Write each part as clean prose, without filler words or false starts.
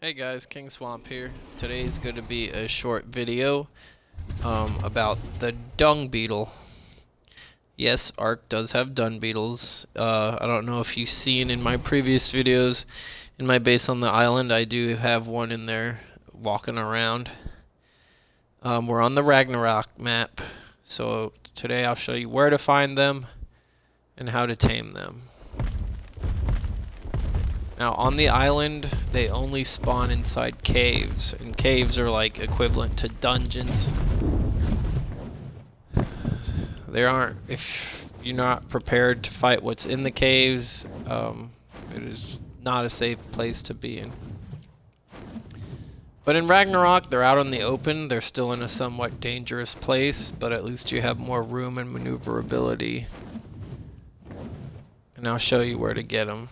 Hey guys, King Swamp here. Today's going to be a short video about the dung beetle. Yes, Ark does have dung beetles. I don't know if you've seen in my previous videos in my base on the island, I do have one in there walking around. We're on the Ragnarok map, so today I'll show you where to find them and how to tame them. Now on the island, they only spawn inside caves, and caves are like equivalent to dungeons. There aren't, if you're not prepared to fight what's in the caves, it is not a safe place to be in. But in Ragnarok, they're out in the open. They're still in a somewhat dangerous place, but at least you have more room and maneuverability. And I'll show you where to get them.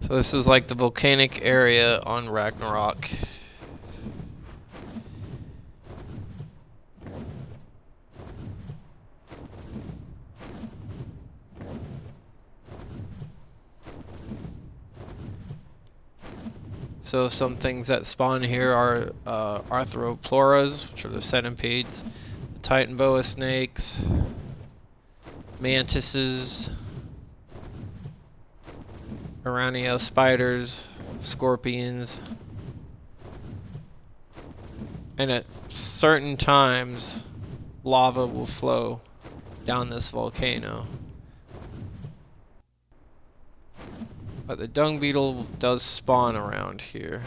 So this is like the volcanic area on Ragnarok. So some things that spawn here are arthropluras, which are the centipedes, the titan boa snakes, mantises, Piranha spiders, scorpions, and at certain times lava will flow down this volcano. But the dung beetle does spawn around here.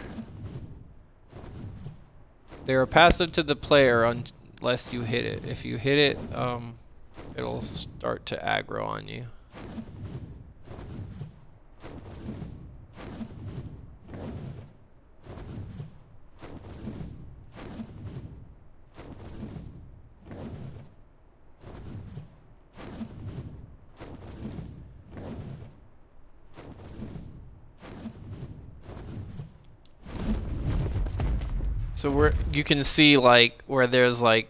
They are passive to the player unless you hit it. If you hit it, it'll start to aggro on you. So you can see like where there's like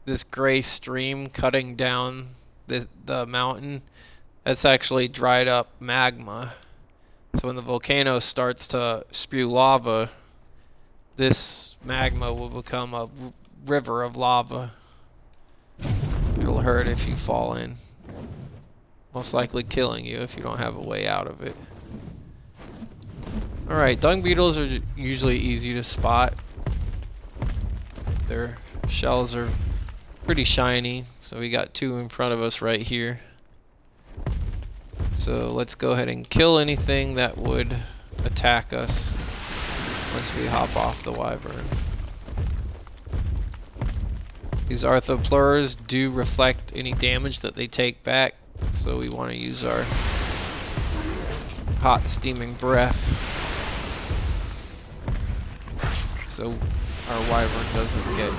this gray stream cutting down the mountain. That's actually dried up magma. So when the volcano starts to spew lava, this magma will become a river of lava. It'll hurt if you fall in. Most likely killing you if you don't have a way out of it. Alright, dung beetles are usually easy to spot. Their shells are pretty shiny, so we got two in front of us right here. So let's go ahead and kill anything that would attack us once we hop off the wyvern. These arthropluras do reflect any damage that they take back, so we want to use our hot steaming breath so our wyvern doesn't get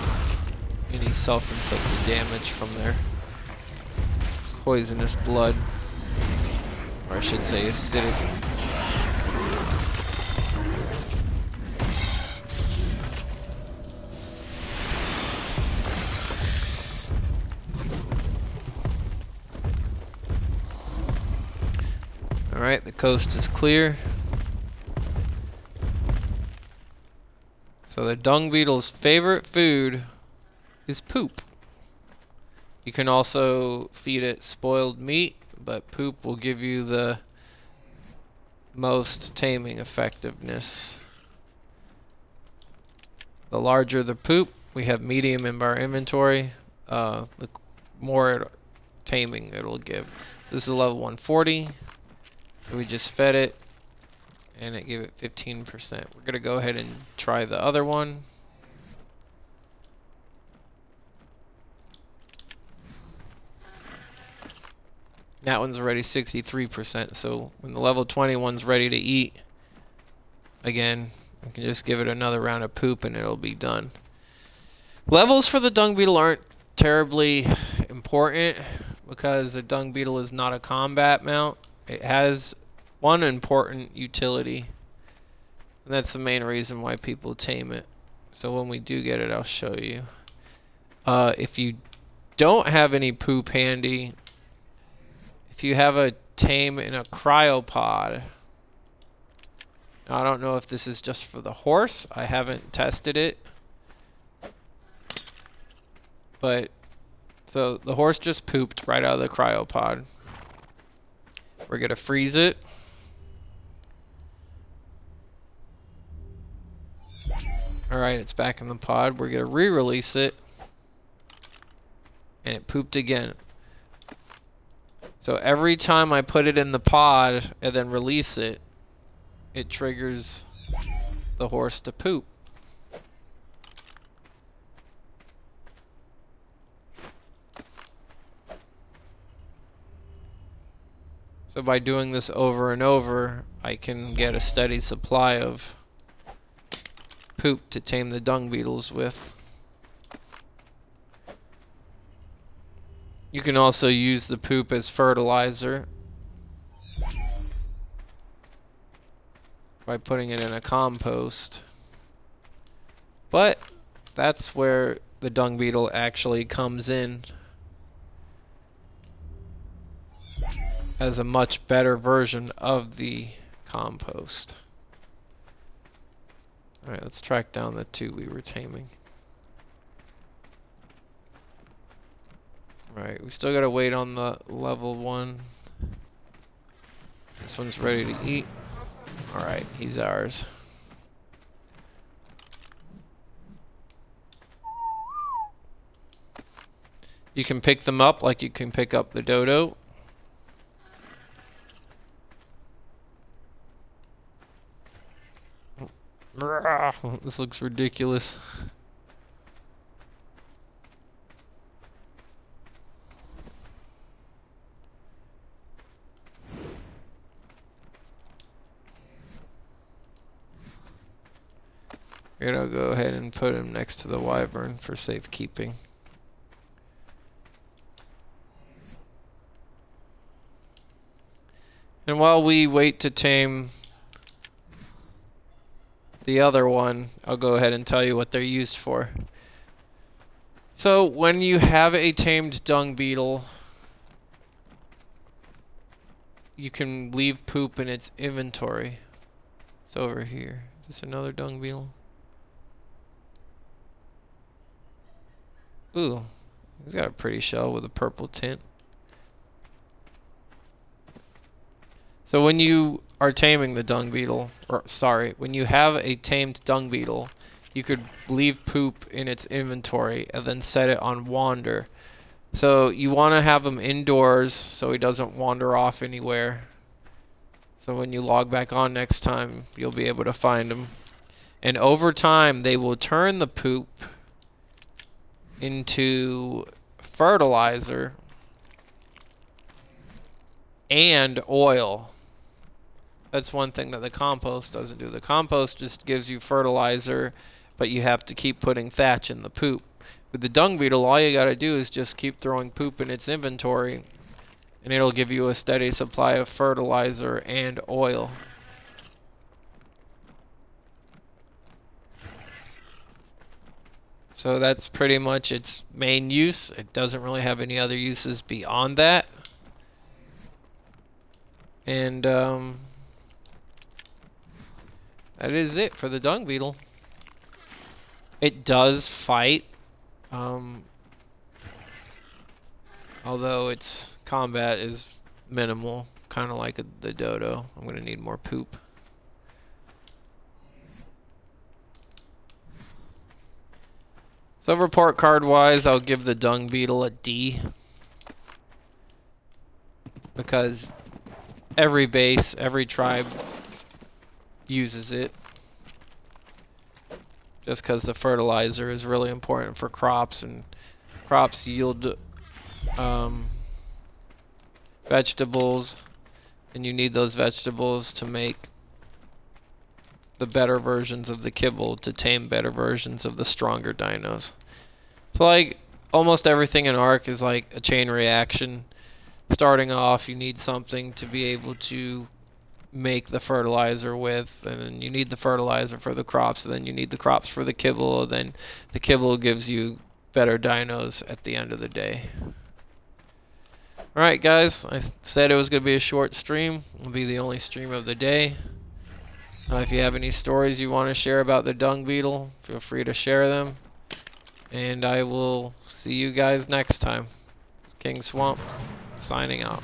any self-inflicted damage from their poisonous blood, or I should say acidic. Alright, the coast is clear. So the dung beetle's favorite food is poop. You can also feed it spoiled meat, but poop will give you the most taming effectiveness. The larger the poop, we have medium in our inventory, the more taming it'll give. So this is level 140. So we just fed it, and it gave it 15%. We're going to go ahead and try the other one. That one's already 63%, so when the level 20 one's ready to eat, again, we can just give it another round of poop and it'll be done. Levels for the dung beetle aren't terribly important because the dung beetle is not a combat mount. It has one important utility, And that's the main reason why people tame it. So when we do get it, I'll show you. If you don't have any poop handy, if you have a tame in a cryopod, now, I don't know if this is just for the horse. I haven't tested it. But, so the horse just pooped right out of the cryopod. We're going to freeze it. Alright, it's back in the pod. We're going to re-release it. And it pooped again. So every time I put it in the pod and then release it, it triggers the horse to poop. So by doing this over and over, I can get a steady supply of poop to tame the dung beetles with. You can also use the poop as fertilizer by putting it in a compost. But that's where the dung beetle actually comes in as a much better version of the compost. Alright, let's track down the two we were taming. Alright, we still gotta wait on the level 1. This one's ready to eat. Alright, he's ours. You can pick them up like you can pick up the dodo. This looks ridiculous. We're gonna go ahead and put him next to the wyvern for safekeeping. And while we wait to tame the other one, I'll go ahead and tell you what they're used for. So when you have a tamed dung beetle, you can leave poop in its inventory. It's over here. Is this another dung beetle? Ooh, he's got a pretty shell with a purple tint. So when you are taming the dung beetle, or sorry, when you have a tamed dung beetle, you could leave poop in its inventory and then set it on wander. So you want to have him indoors so he doesn't wander off anywhere. So when you log back on next time, you'll be able to find him. And over time, they will turn the poop into fertilizer and oil. That's one thing that the compost doesn't do. The compost just gives you fertilizer, but you have to keep putting thatch in the poop. With the dung beetle, all you gotta do is just keep throwing poop in its inventory, and it'll give you a steady supply of fertilizer and oil. So that's pretty much its main use. It doesn't really have any other uses beyond that. And that is it for the dung beetle. It does fight, although its combat is minimal, kind of like the dodo. I'm going to need more poop. So report card wise, I'll give the dung beetle a D, because every base, every tribe uses it, just because the fertilizer is really important for crops, and crops yield vegetables, and you need those vegetables to make the better versions of the kibble to tame better versions of the stronger dinos. So like almost everything in Ark is like a chain reaction. Starting off, you need something to be able to make the fertilizer with, and then you need the fertilizer for the crops, and then you need the crops for the kibble, and then the kibble gives you better dinos at the end of the day. Alright guys, I said it was going to be a short stream. It'll be the only stream of the day. If you have any stories you want to share about the dung beetle, feel free to share them. And I will see you guys next time. King Swamp, signing out.